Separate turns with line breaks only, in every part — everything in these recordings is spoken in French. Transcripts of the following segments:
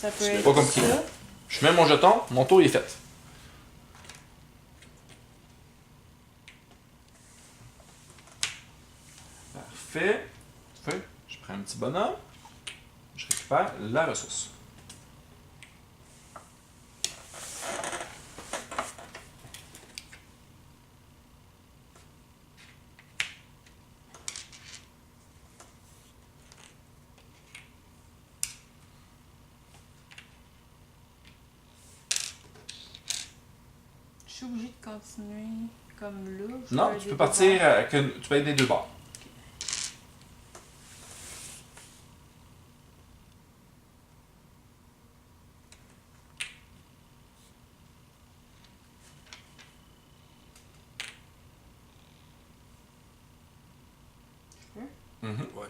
Ça peut
C'est
être
pas compliqué.
ça.
Je mets mon jeton, mon tour est fait. Parfait. Parfait. Je prends un petit bonhomme. Je récupère la ressource.
Je suis obligée de continuer comme là. Je
Non,
peux
tu
aider
peux partir,
devant.
tu peux être des deux bords.
Je peux?
Mhm.
Ouais.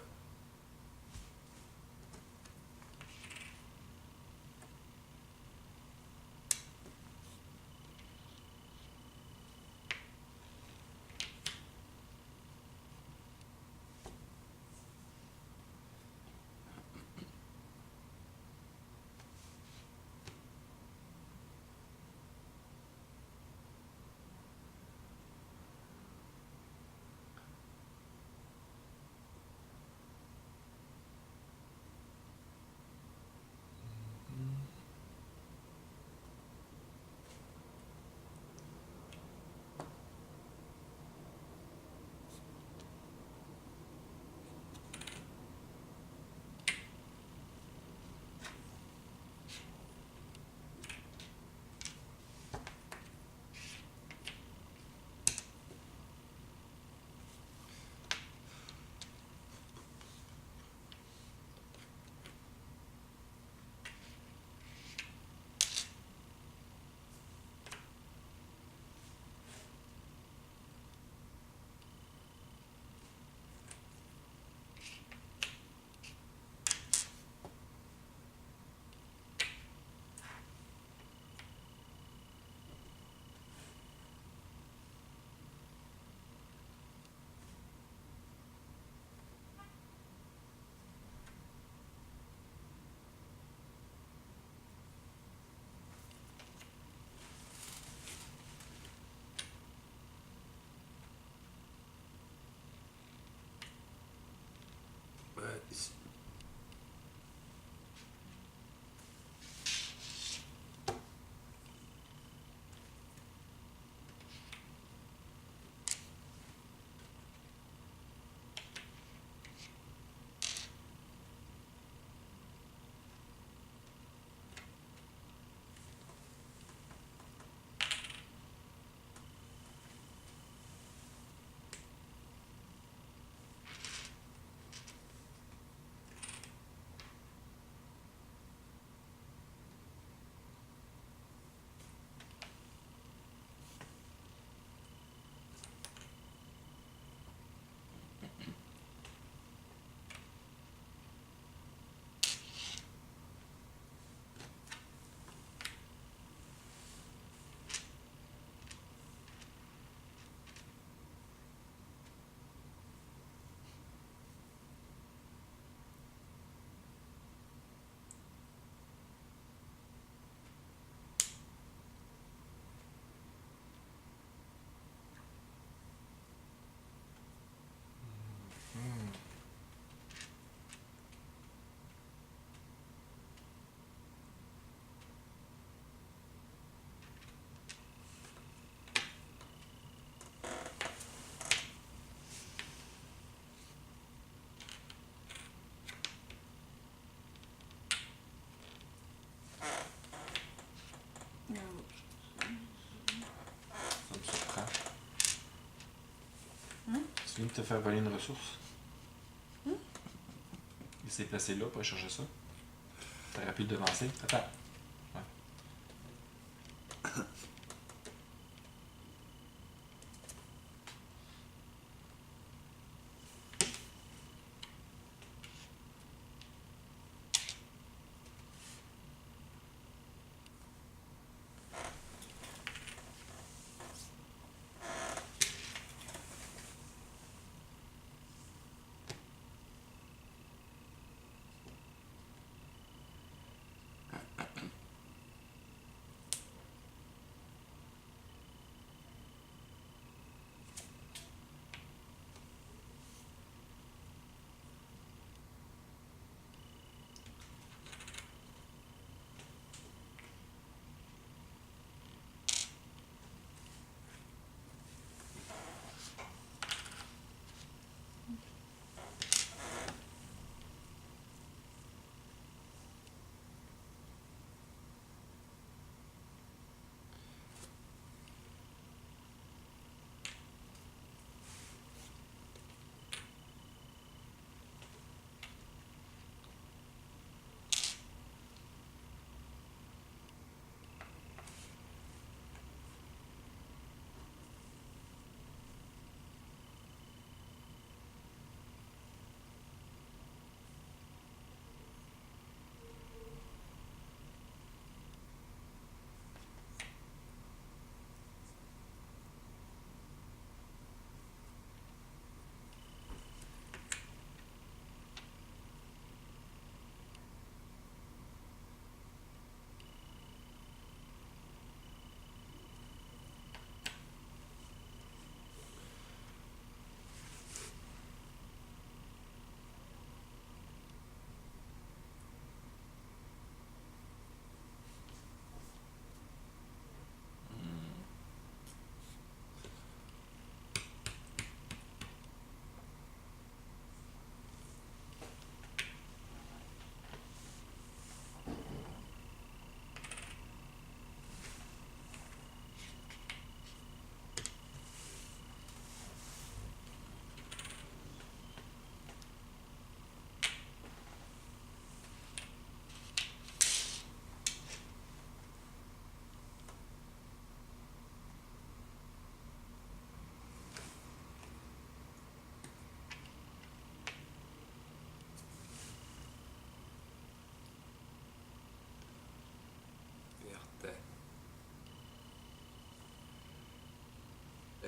Ici. Ça me surprend. Tu viens de te faire voler une ressource. Il s'est placé là pour aller chercher ça. T'aurais pu le devancer. Attends. Ouais.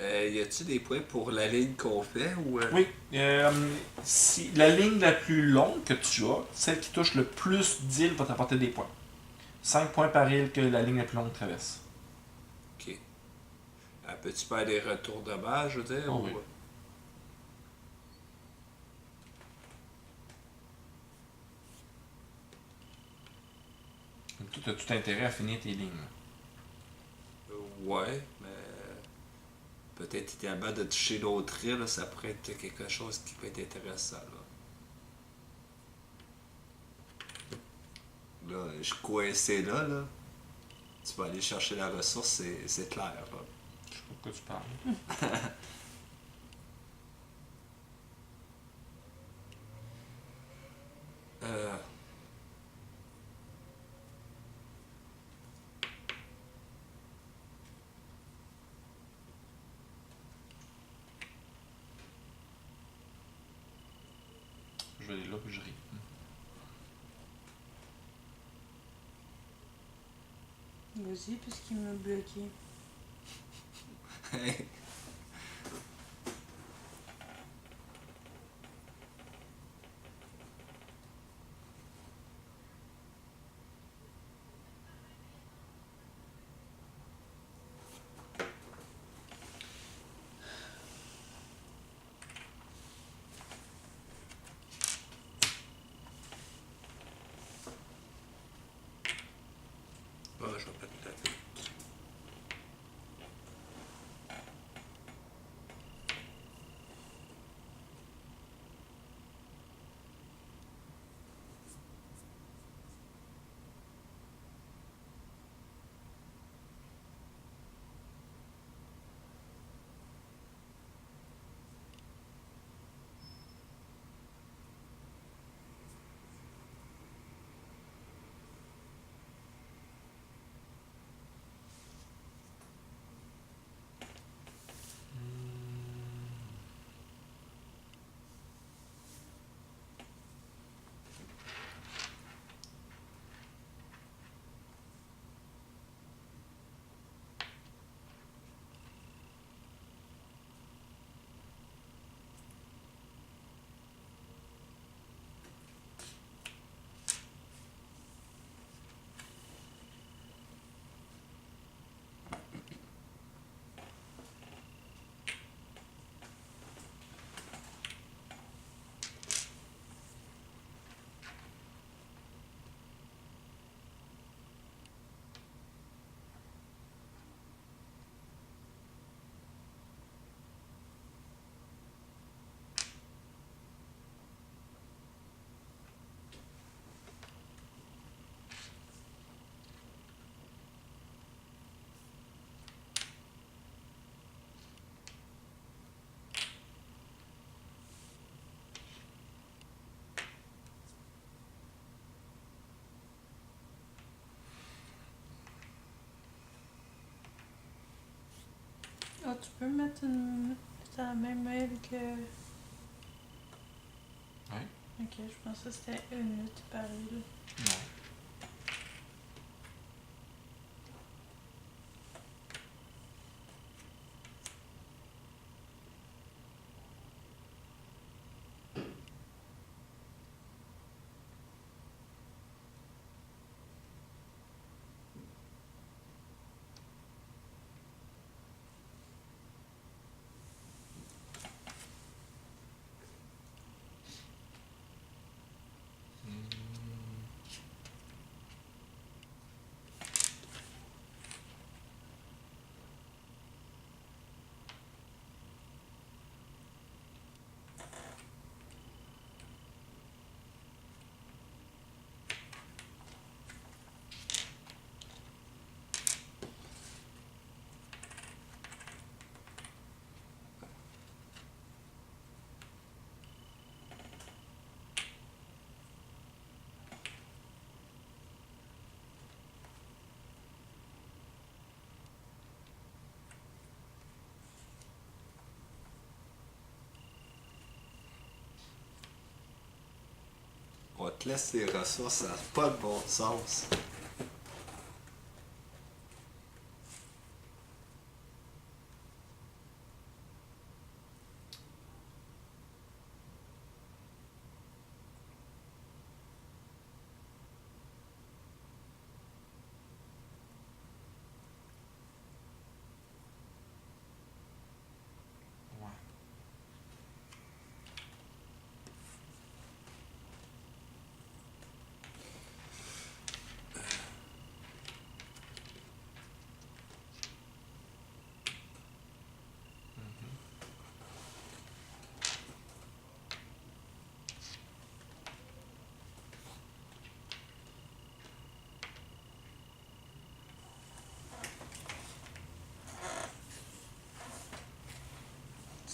Y a-tu des points pour la ligne qu'on fait ou.
Oui. Si la ligne la plus longue que tu as, celle qui touche le plus d'îles va t'apporter des points. 5 points par île que la ligne la plus longue traverse.
Ok. Peux-tu faire des retours de base, je veux dire?
Oh
ou...
oui. Tu as tout intérêt à finir tes lignes.
Ouais, mais. Peut-être idéalement de toucher l'autre île, ça pourrait être quelque chose qui peut être intéressant. Là, je suis coincé là. Tu vas aller chercher la ressource, c'est clair. Là.
Je sais pas de quoi tu parles.
Euh,
Je vais aller là puis je ris.
Vas-y, puisqu'il m'a bloqué.
je vais pas tout à fait.
Ah, tu peux mettre une. C'est la même mail que.
Ouais.
Ok, je pensais que c'était une minute par île.
Non.
On te laisse les ressources, ça n'a pas de bon sens.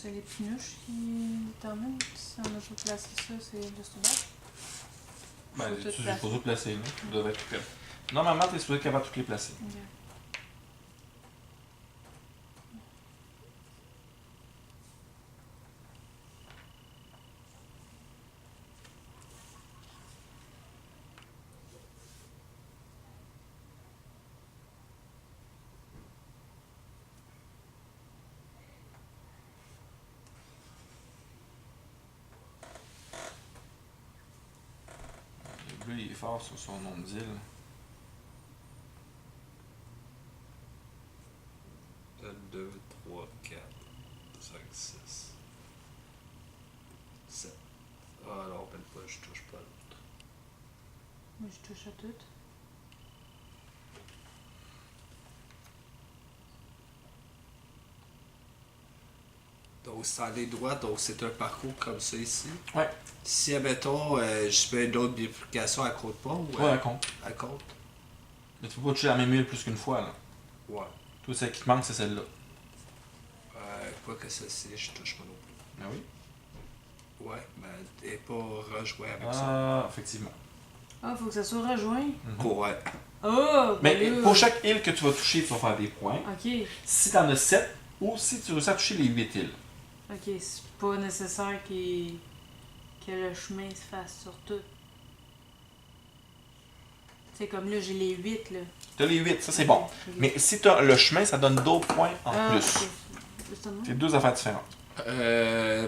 C'est les pinouches qui déterminent si on a pas placé ça, c'est le stockage.
Ben,
Faut tout
tu
placer.
faut tout placer, là. Tu devrais être prêt. Normalement, tu es supposé être capable de toutes les placer.
Ok.
Le bleu, il est fort sur son nom d'île.
1, 2, 3, 4, 5, 6, 7. Ah non, peine pas, je touche pas l'autre.
Moi, je touche à toutes.
Donc, c'est en ligne droite, donc c'est un parcours comme ça ici.
Ouais.
Si, admettons, je fais une autre bifurcation à côte pas ou
Ouais, à compte.
à côte?
Mais tu peux pas toucher la même île plus qu'une fois, là.
Ouais.
Toi, celle qui te manque, c'est celle-là.
Quoi que ceci, je touche pas non plus.
Ah oui?
Ouais, ben, elle n'est pas rejouée avec ça.
Ah, effectivement.
Ah, faut que ça soit rejoint.
Ouais.
Oh!
Mais
ben là.
pour chaque île que tu vas toucher, tu vas faire des points.
Ok.
Si tu en as 7, ou si tu réussis à toucher les 8 îles.
Ok, c'est pas nécessaire que le chemin se fasse sur tout. C'est comme là, j'ai les 8 là.
Tu as les 8, ça c'est bon.
Ok.
Mais si tu as le chemin, ça donne d'autres points en
Ah,
plus.
ok. Justement.
C'est deux affaires différentes.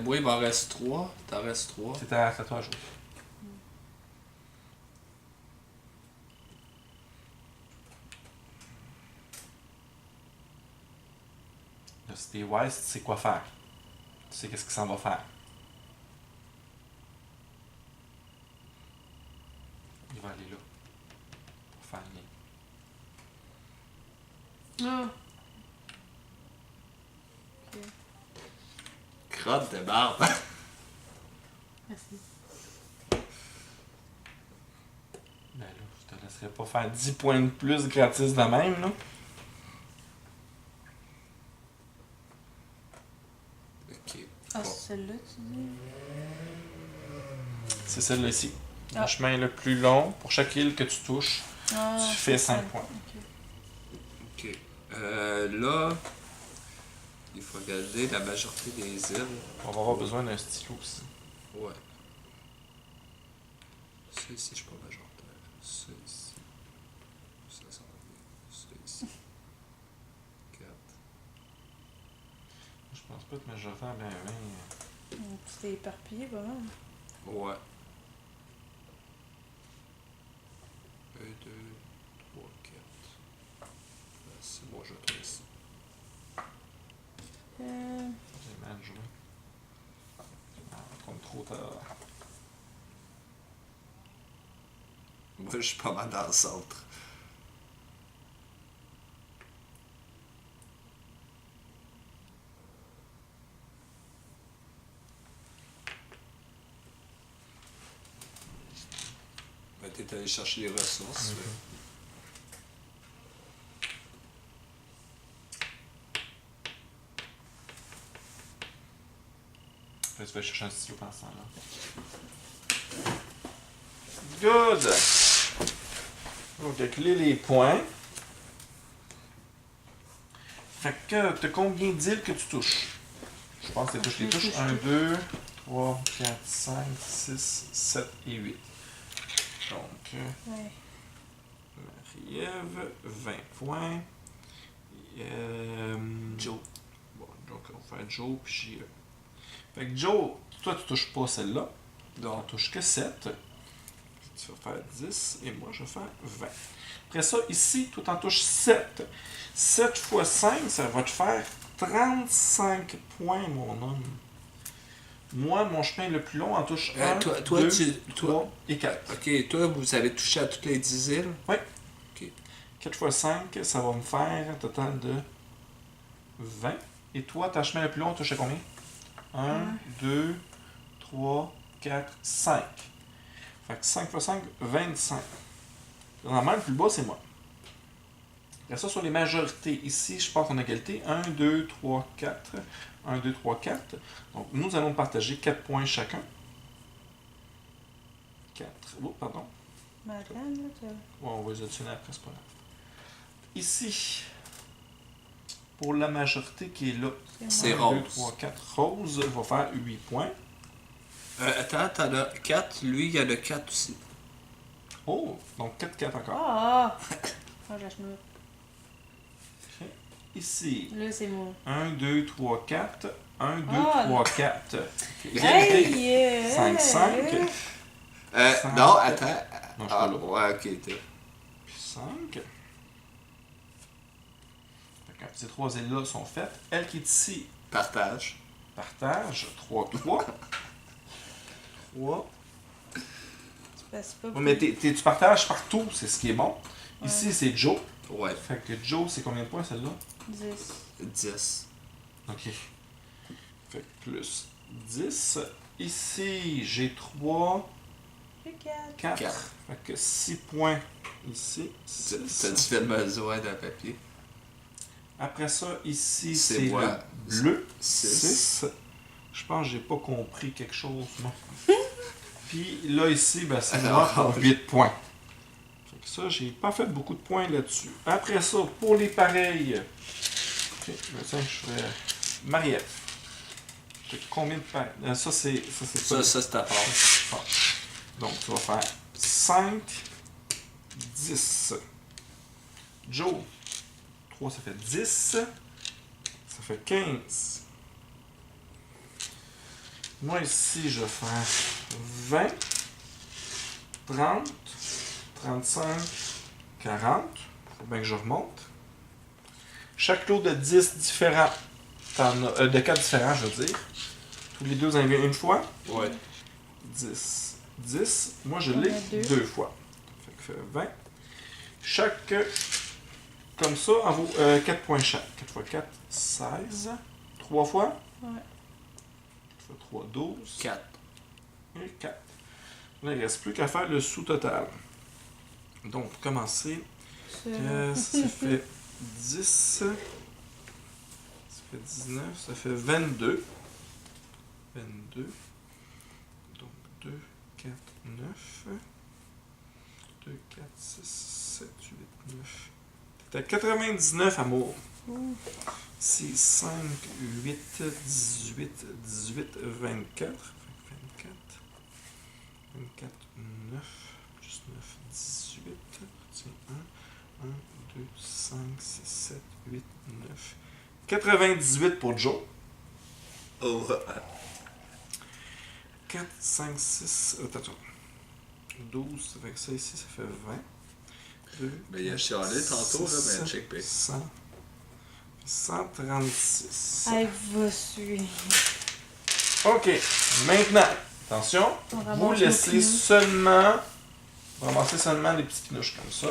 Moi, il m'en reste 3. T'en restes 3.
C'est à toi à jouer. Là, si t'es wise, tu sais quoi faire. Tu sais qu'est-ce qu'il s'en va faire. Il va aller là. Pour faire le lien.
Ah. Ok.
Crotte de barbe.
Merci.
Ben là, je te laisserai pas faire 10 points de plus gratis de même, là.
Ok.
Ah,
Bon.
c'est celle-là, tu dis?
C'est celle-là ici.
Ah.
Le chemin le plus long. Pour chaque île que tu touches,
Ah,
tu fais
c'est
5
ça.
points.
Ok.
Ok. Là, il faut regarder la majorité des îles.
On va avoir besoin d'un stylo aussi.
Ouais. Ça ici, je suis pas majoritaire. Ça ici. Ça s'en vient. Ça ici. 4.
Je pense pas que majoritaire bien bien.
Tu t'es éparpillé pas mal.
Ouais. 1, 2, 3, 4. C'est bon, je vais ici.
J'ai mal joué. Ah, comme trop tard.
Moi, je suis pas mal dans le centre. Ben, t'es allé chercher les ressources.
Fait que tu vas chercher un stylo pendant ce temps-là. Good! On va calculer les points. Fait que t'as combien d'îles que tu touches? Je pense que tu touches les touches. 1, 2, 3, 4, 5, 6, 7 et 8. Donc,
Ouais.
Marie-Ève, 20 points.
Joe.
Bon, donc on va faire Joe puis J.E. Fait que Joe, toi tu touches pas celle-là. On
Non.
touche que 7. Tu vas faire 10 et moi je vais faire 20. Après ça, ici, toi t'en touches 7. 7 fois 5, ça va te faire 35 points, mon homme. Moi, mon chemin le plus long en touche 1,
toi,
2,
tu-
3 et 4.
Ok, toi, vous avez touché à toutes les 10 îles?
4 fois 5, ça va me faire un total de 20. Et toi, ta chemin le plus long, touche à combien? 1, 2, 3, 4, 5. Fait que 5 fois 5, 25. Normalement, le plus bas, c'est moi. Après ça, sur les majorités, ici, je pense qu'on a égalité. 1, 2, 3, 4. 1, 2, 3, 4. Donc, nous allons partager 4 points chacun. 4. Oh, pardon.
Mais attends, là, t'as...
Ouais, on va les additionner après, c'est pas grave. Ici, pour la majorité qui est là,
C'est
1, 2,
rose.
3, 4. Rose va faire 8 points.
Attends, t'en as 4. Lui, il y a le 4 aussi.
Oh, donc 4, 4 encore.
Ah! Ah, j'ai acheté.
Ici,
Là, c'est moi.
1, 2, 3, 4. 1, 2,
Ah,
3, 4.
Hey!
5, 5.
Non, attends.
Non, je suis
Ah,
pas là.
ouais, ok.
Puis 5. Ces trois îles-là sont faites. Elle qui est ici,
Partage.
partage. 3, 3. 3.
C'est pas
Oui, mais tu partages partout, c'est ce qui est bon.
Ouais.
Ici, c'est Joe.
Ouais,
Fait que Joe, c'est combien de points celle-là?
10.
10.
Ok. Fait que plus 10. Ici, j'ai 3,
J'ai 4.
4.
Quatre.
Fait que 6 points ici.
T'as du
6.
fait besoin d'un papier.
Après ça, ici,
C'est
c'est
moi.
le bleu.
6.
6. Je pense que j'ai pas compris quelque chose, moi. Puis là, ici, ben, c'est moi pour 8 points. Fait que ça, j'ai pas fait beaucoup de points là-dessus. Après ça, pour les pareils. Ok, ben, tiens, je ferais Marie-Ève. Fait que combien de pareils? Ça, c'est
Ça, c'est ta part.
Bon. Donc, tu vas faire 5, 10. Joe, 3, ça fait 10. Ça fait 15. Moi, ici, je vais faire 20, 30, 35, 40. Faut bien que je remonte. Chaque lot de 10 différents, de 4 différents, je veux dire. Tous les deux, vous en avez une fois.
Ouais.
10. 10. Moi, je
On
l'ai
a deux.
2 fois. Fait que fait 20. Chaque, comme ça, en vaut 4 points chaque. 4 fois 4, 16. 3 fois.
Ouais.
4 fois 3, 12.
4.
Et 4. Là, il ne reste plus qu'à faire le sous-total. Donc, pour commencer, ça fait 10. Ça fait 19. Ça fait 22. 22. Donc, 2, 4, 9. 2, 4, 6, 7, 8, 9. T'es à 99, amour.
Ouh.
6, 5, 8, 18, 18, 24. 24. 24, 9, plus 9, 18. Tiens, 1, 1, 2, 5, 6, 7, 8, 9. 98 pour Joe.
Oh.
4, 5, 6. Attends. 12, avec ça ici, ça fait 20. 2,
Mais il a chialé tantôt, là, mais check back.
100. 136.
Elle va suivre.
Ok, maintenant, attention,
On
vous
ramasse nos
laissez
pinous.
seulement, vous ramassez seulement les petits pinouches comme ça.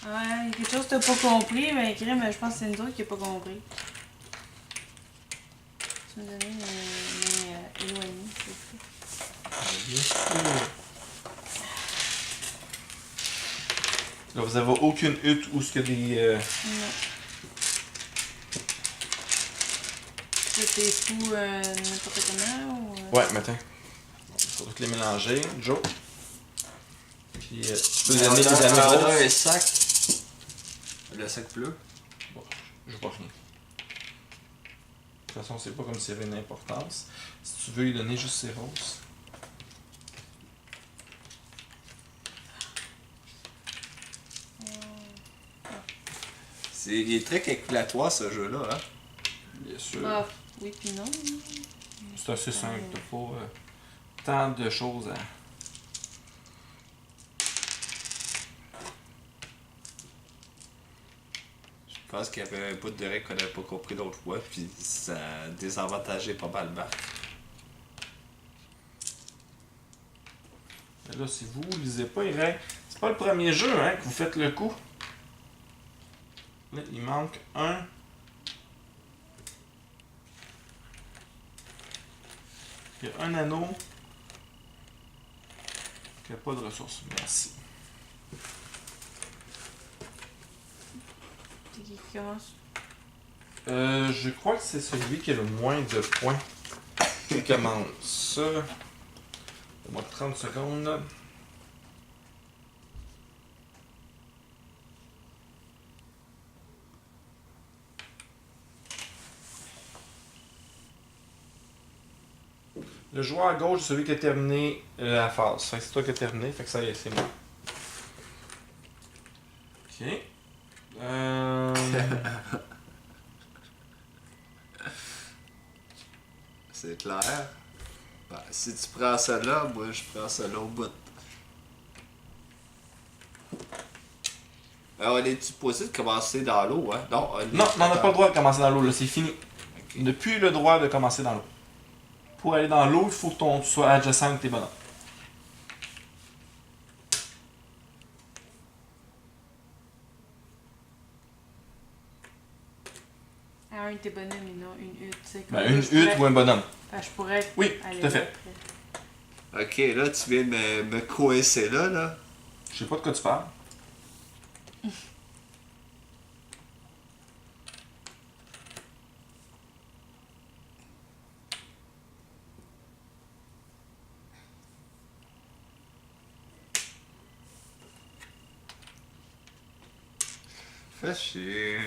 Ouais, il y a quelque chose que t'as pas compris, mais crème, je pense que c'est une autre qui a pas compris. Tu me donnais mais éloigné, c'est
Bien sûr. Là, vous avez aucune hutte où ce que des...
Non. C'était fou n'importe comment ou.
Ouais, mais attends. Il faut toutes les mélanger, Joe. Puis, tu peux
On
les
a
amener les années grosses.
un sac. Le sac bleu.
Bon, je vois rien. De toute façon, c'est pas comme s'il y avait une importance. Si tu veux lui donner juste ses roses.
Il est très calculatoire, ce jeu-là, hein.
Bien sûr.
Ah, oui, puis non.
C'est assez simple, t'as pas tant de choses à...
Je pense qu'il y avait un bout de règle qu'on n'avait pas compris l'autre fois, puis ça a désavantagé pas mal Marc.
Là, si vous lisez pas, c'est pas le premier jeu hein, que vous faites le coup. Là, il manque un. Il y a un anneau Qu'il n'y a pas de ressources. Merci.
C'est qui commence?
Je crois que c'est celui qui a le moins de points qui commence. Donne-moi 30 secondes. Le joueur à gauche, c'est celui qui a terminé la phase. Fait que c'est toi qui as terminé, fait que ça y est, c'est moi. Ok.
C'est clair. Ben, si tu prends celle-là, moi je prends celle-là au bout. On est-tu possible de commencer dans l'eau, hein? Non,
Non, on n'a pas le droit de commencer dans l'eau, là, c'est fini.
Ok.
On n'a plus le droit de commencer dans l'eau. Pour aller dans l'eau, il faut que tu sois adjacent avec tes bonhommes.
Ah, un de tes bonhommes, et non une hutte. Tu sais, comme
Ben, une
je pourrais-
hutte ou un bonhomme.
je pourrais
Oui,
aller
tout à fait.
là après.
Ok, là tu viens de me coincer là.
Je sais pas de quoi tu parles.
Fais chier.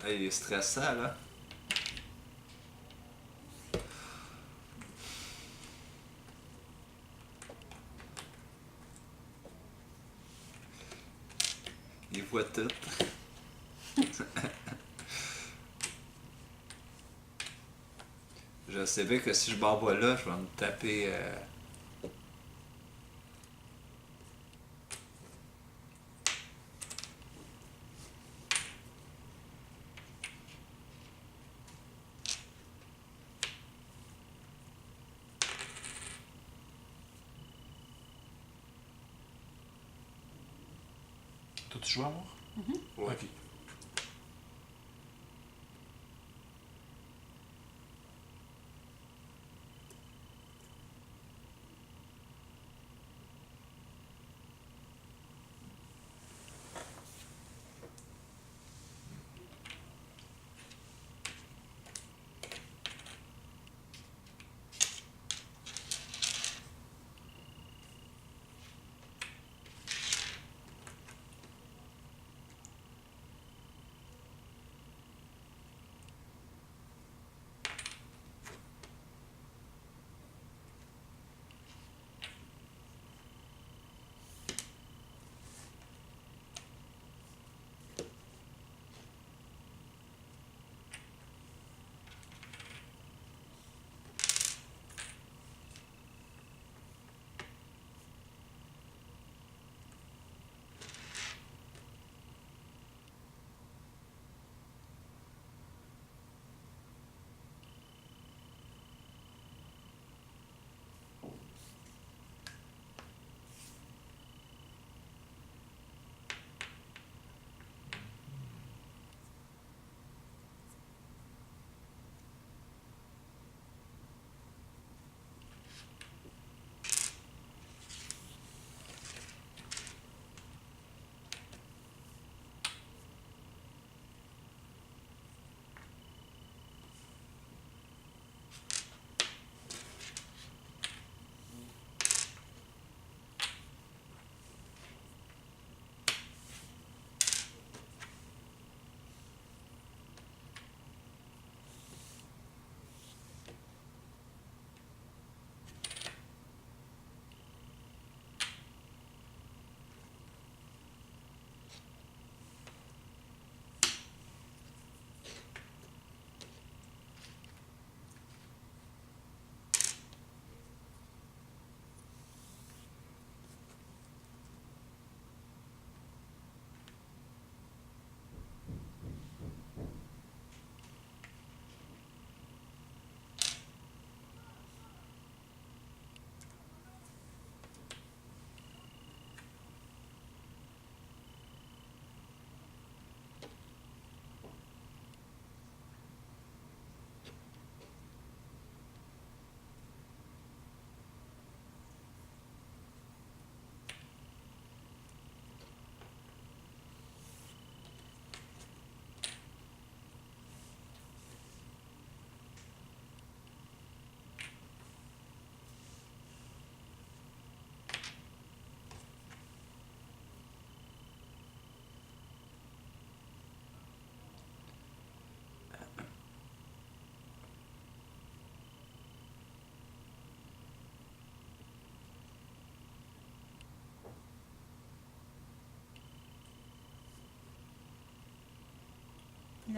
Ah, il est stressant là. Il voit tout. Je sais bien que si je m'envoie là, je vais me taper.
T'as-tu joué à moi?
Ouais.
Ok.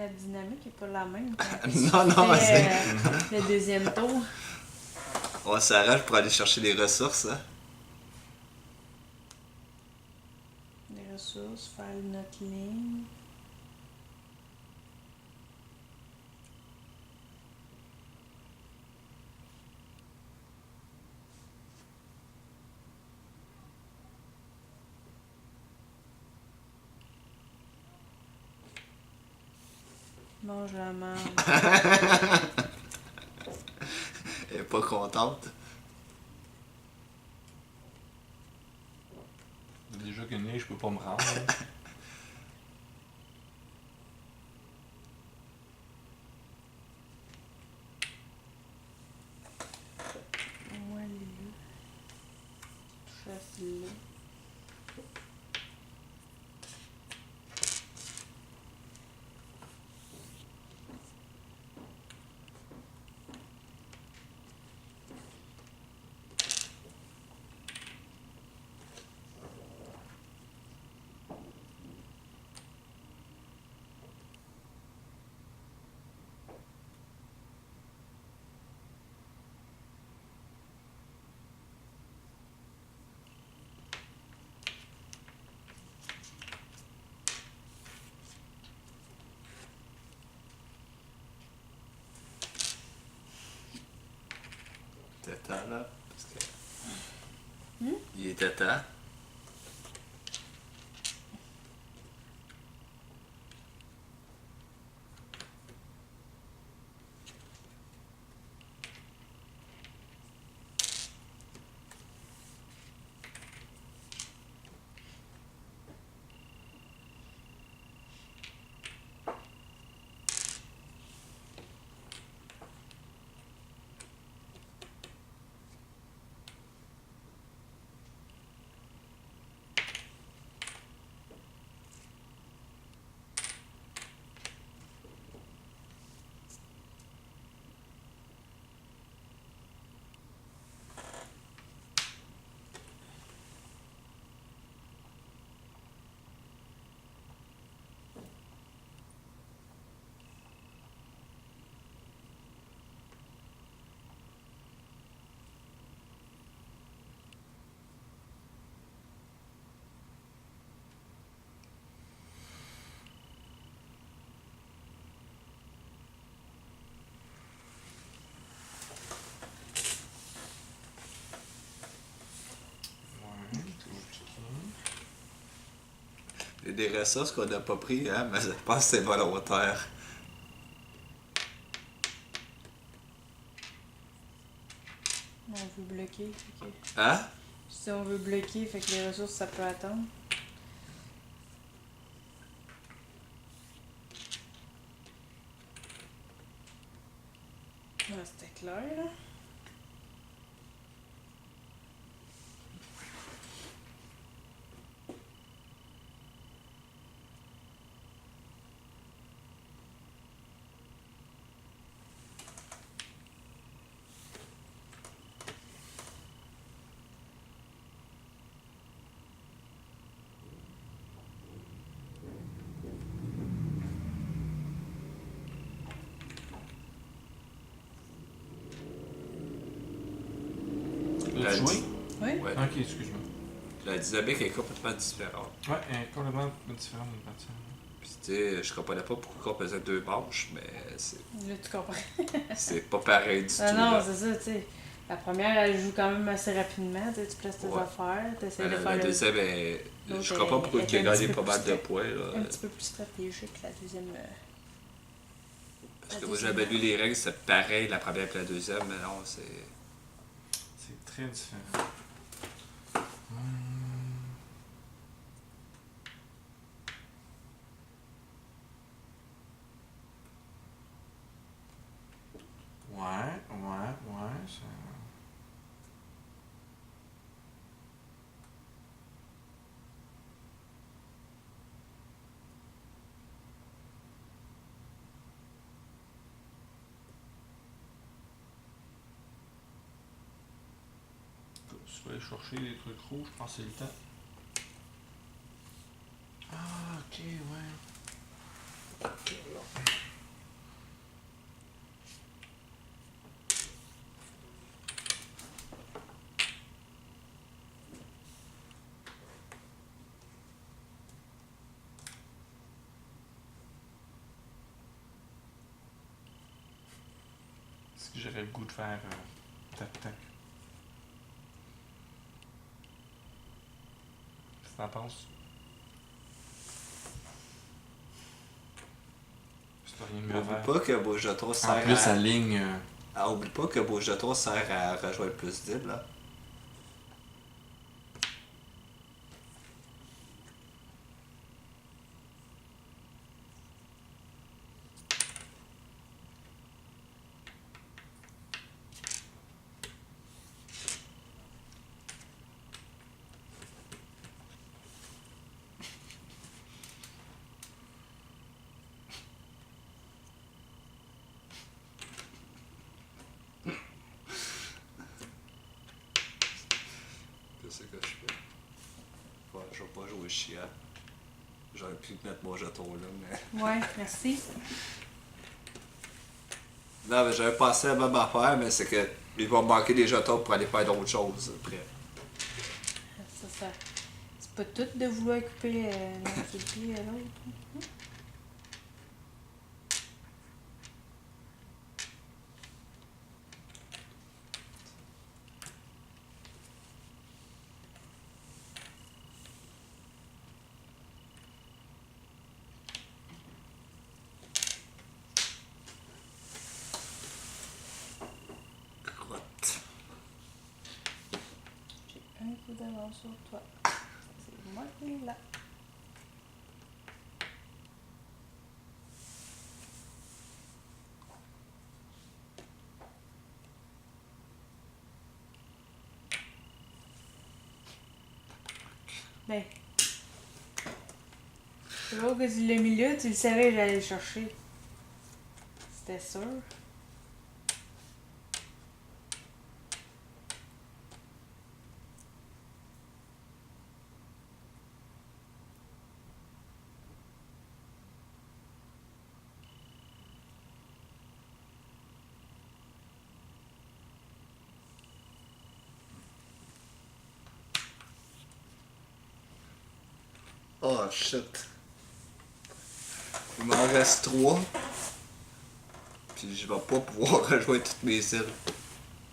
La dynamique est pas la même.
Non, non,
Le deuxième tour.
on s'arrache pour aller chercher les ressources, hein.
Les ressources, faire notre ligne. Mange la merde.
Elle est pas contente.
Déjà gagné, je peux pas me rendre. hein.
Moi, là. Chasse là.
T'es temps, là? Parce que...
Hmm?
Il était temps.
Ouais, ok.
Il y a des ressources qu'on n'a pas pris, hein, mais je pense que c'est volontaire.
On veut bloquer. Fait que...
Hein?
Si on veut bloquer, fait que les ressources, ça peut attendre. Ah, c'était clair, là.
L'as-tu joué?
Oui?
Ouais.
Ok, excuse-moi.
La dynamique est complètement différente.
Ouais, elle est complètement différente d'une partie.
Puis tu sais, je comprenais pas pourquoi on faisait 2 manches, mais
Là, tu comprends.
c'est pas pareil du
Ah
tout.
non,
là.
c'est ça, tu sais. La première, elle joue quand même assez rapidement. Tu sais, tu places tes
Ouais.
affaires, tu essaies de
La
faire le...
deuxième, je
l'autre
comprends pas pourquoi
est
il a
un
gagné
petit peu
pas mal
plus
de points. Là.
un petit peu plus stratégique, la deuxième.
Parce que moi j'avais lu les règles, c'est pareil la première et la deuxième, mais non, c'est.
C'est très différent. Ouais, ça... Je vais aller chercher les trucs rouges, je pense que c'est le temps. Ah, ok, ouais.
Est-ce que j'aurais le goût de faire tac-tac? Qu'est-ce que t'en penses? C'est rien de mieux à
Oublie
faire.
pas que beau jeton sert
En plus,
à...
la ligne.
Ah, oublie pas que beau jeton sert à rejoindre plus d'îles, là. Qu'est-ce que je fais? Ouais, je vais pas jouer chiant. J'aurais pu mettre mon jeton là, mais...
Ouais, merci.
Non, mais j'avais pensé à la même affaire, mais c'est que il va me manquer des jetons pour aller faire d'autres choses après.
Ça. C'est pas tout de vouloir couper notre pied à l'autre.
Crotte.
J'ai un coup d'avance sur toi. C'est moi qui est là. Ben. C'est drôle que tu l'as mis là, tu le savais que j'allais le chercher. C'était sûr.
Oh shit. Il m'en reste 3. Puis je vais pas pouvoir rejoindre toutes mes îles.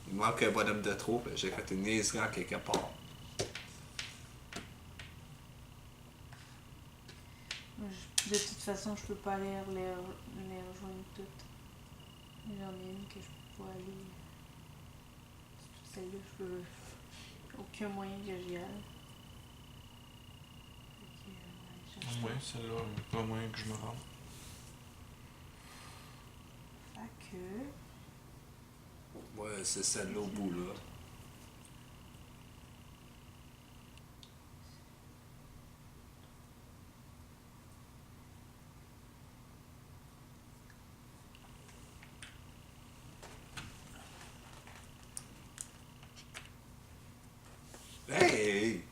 Il me manque un bonhomme de trop, j'ai fait une niaiserie en quelque part.
De toute façon, je peux pas aller les rejoindre toutes. J'en ai une que je peux pas aller. Celle-là, je peux. Aucun moyen que j'y aille.
Oui, celle-là, pas moyen que je me rende.
Fait que.
Ouais, c'est celle-là au bout là. Hey!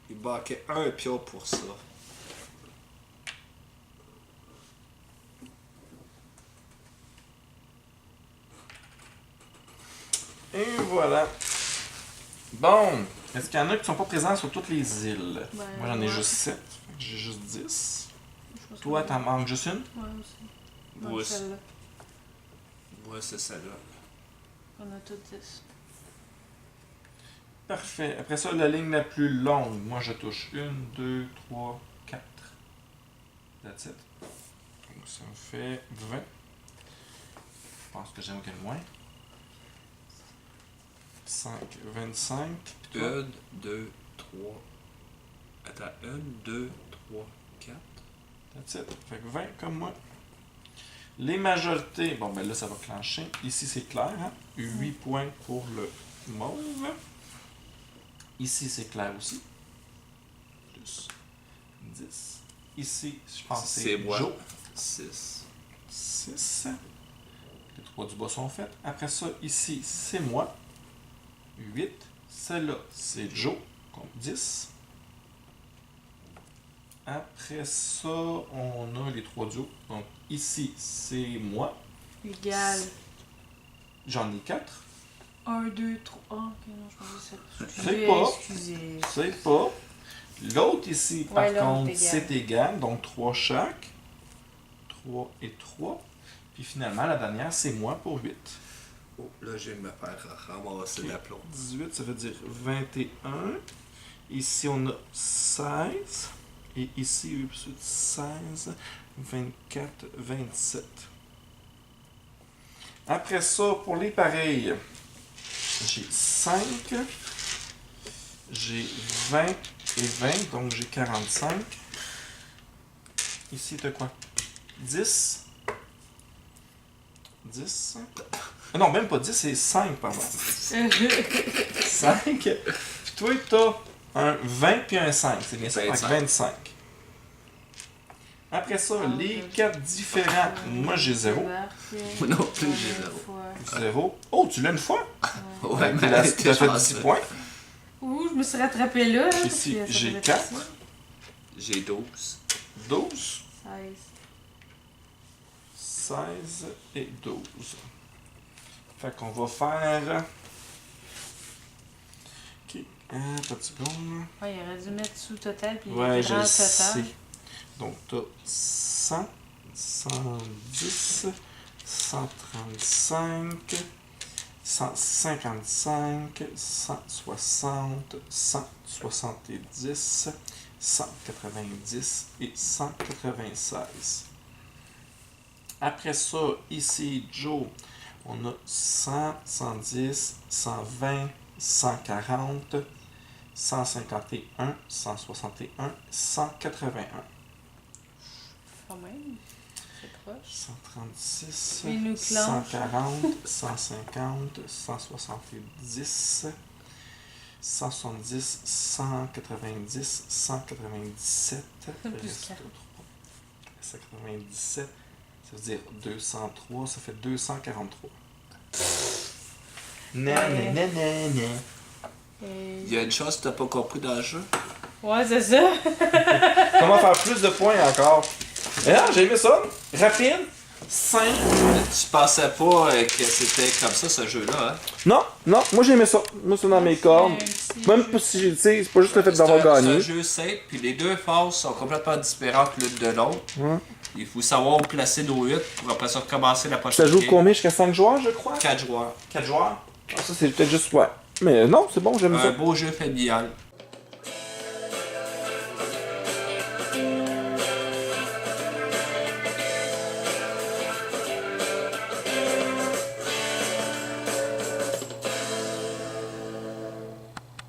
Il manquait un pion pour ça.
Et voilà. Bon, est-ce qu'il y en a qui sont pas présents sur toutes les îles?
Ben,
Moi, j'en ai
ouais.
juste 7. J'ai juste 10.
Je pense
Toi,
que-
t'en manques juste une?
Ouais, aussi.
Moi,
Ouais,
c'est
celle-là.
celle-là.
On a toutes 10.
Parfait. Après ça, la ligne la plus longue. Moi, je touche 1, 2, 3, 4. That's it. Donc, ça me fait 20. Je pense que j'ai aucun moins. 5, 25. Puis toi?
1, 2, 3. Attends, 1, 2, 3, 4.
That's it. Fait que 20 comme moi. Les majorités. Bon, ben là, ça va clencher. Ici, c'est clair. Hein? 8 points pour le mauve. Ici, c'est clair aussi. Plus 10. Ici, je pense que
C'est
c'est
moi.
Joe.
6.
6. Les 3 du bas sont faites. Après ça, ici, c'est moi. 8. Celle-là, c'est Joe. Compte 10. Après ça, on a les 3 duos. Donc ici, c'est moi.
Égal.
J'en ai 4.
1, 2, 3. Ah, ok, non, je pensais que ça.
C'est pas.
Excusez.
C'est pas. L'autre ici, par
Ouais, l'autre
contre,
égal.
c'est égal. Donc 3 chaque. 3 et 3. Puis finalement, la dernière, c'est moi pour 8.
Oh, là, je vais me faire ramasser
Ok.
la plombe.
18, ça veut dire 21. Ici, on a 16. Et ici, 16, 24, 27. Après ça, pour les pareils, j'ai 5. J'ai 20 et 20, donc j'ai 45. Ici, t'as quoi? 10. 10. Ah non, même pas 10, c'est 5, pardon. 5. Puis toi, t'as un 20 puis un 5. C'est bien ça?
25.
25. Après ça, les 4 différents. Moi, j'ai 0.
Moi non plus, j'ai 0.
0. Oh, tu l'as une fois?
Ouais,
Tu
mais
as
t'es
fait
chanceux.
10 points.
Ouh, je me suis rattrapée là.
Ici,
parce que ça
j'ai
devait
4.
être ça.
J'ai 12.
12.
16.
16 et 12. Fait qu'on va faire... Ok, pas de seconde.
Ouais, il aurait dû mettre sous total puis
Ouais,
il
je
rend
le sais.
total.
Donc, t'as 100, 110, 135, 155, 160, 170, 190 et 196. Après ça, ici, Joe, on a 100, 110, 120, 140, 151, 161, 181.
Quand même. C'est proche.
136,
Il nous clenche.
140, 150, 170, 170, 190, 197,
Plus
reste
quatre.
197, ça veut dire 203, ça fait 243. Nananana.
Il y a une chose que t'as pas compris dans le jeu.
Ouais, c'est ça.
Comment faire plus de points encore? Et là, j'ai aimé ça. Rapide, simple.
Tu pensais pas que c'était comme ça, ce jeu-là, hein?
Non, non, moi j'ai aimé ça. Moi c'est dans mes cordes.
Un petit
Même
jeu.
pas si j'ai, tu sais, c'est pas juste le fait
C'est
d'avoir
un
gagné.
jeu simple, puis les deux phases sont complètement différentes l'une de l'autre.
Ouais.
Il faut savoir où placer nos 8 pour après ça recommencer la prochaine
Ça joue
game.
combien jusqu'à 5 joueurs, je crois?
4 joueurs.
4 joueurs? Ah, ça c'est peut-être juste, ouais. Mais non, c'est bon, j'aime ça.
Un beau jeu familial.